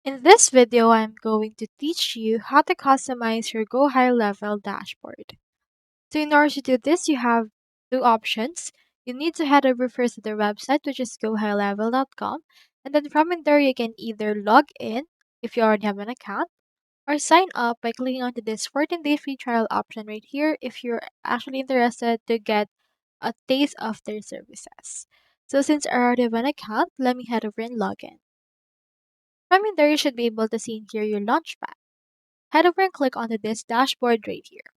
In this video, I'm going to teach you how to customize your GoHighLevel dashboard. So in order to do this, you have two options. You need to head over first to their website, which is GoHighLevel.com, and then from in there, you can either log in if you already have an account, or sign up by clicking onto this 14-day free trial option right here if you're actually interested to get a taste of their services. So since I already have an account, let me head over and log in. From in there, you should be able to see in here your Launchpad. Head over and click onto this dashboard right here.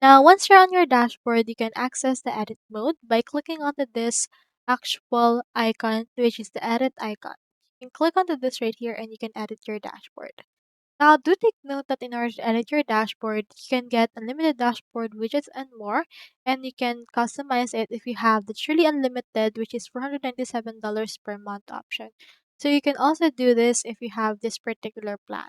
Now, once you're on your dashboard, you can access the edit mode by clicking onto this actual icon, which is the edit icon. You can click onto this right here and you can edit your dashboard. Now, do take note that in order to edit your dashboard, you can get unlimited dashboard widgets and more, and you can customize it if you have the truly unlimited, which is $497 per month option. So you can also do this if you have this particular plan.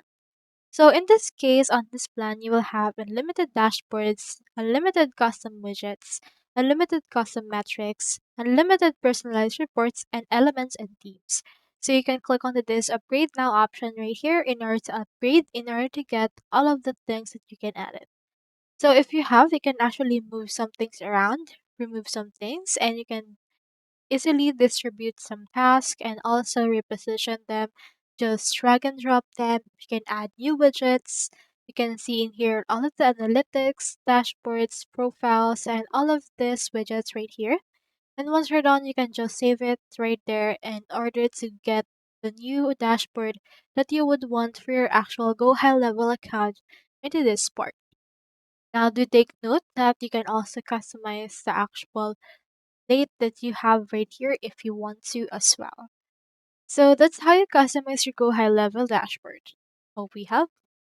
So in this case, on this plan, you will have unlimited dashboards, unlimited custom widgets, unlimited custom metrics, unlimited personalized reports, and elements and themes. So you can click on this upgrade now option right here in order to upgrade, in order to get all of the things that you can edit. So if you have, you can actually move some things around, remove some things, and you can easily distribute some tasks and also reposition them. Just drag and drop them. You can add new widgets. You can see in here all of the analytics, dashboards, profiles, and all of these widgets right here. And once you're done, you can just save it right there in order to get the new dashboard that you would want for your actual GoHighLevel account into this part. Now, do take note that you can also customize the actual date that you have right here if you want to as well. So that's how you customize your GoHighLevel dashboard. Hope we helped.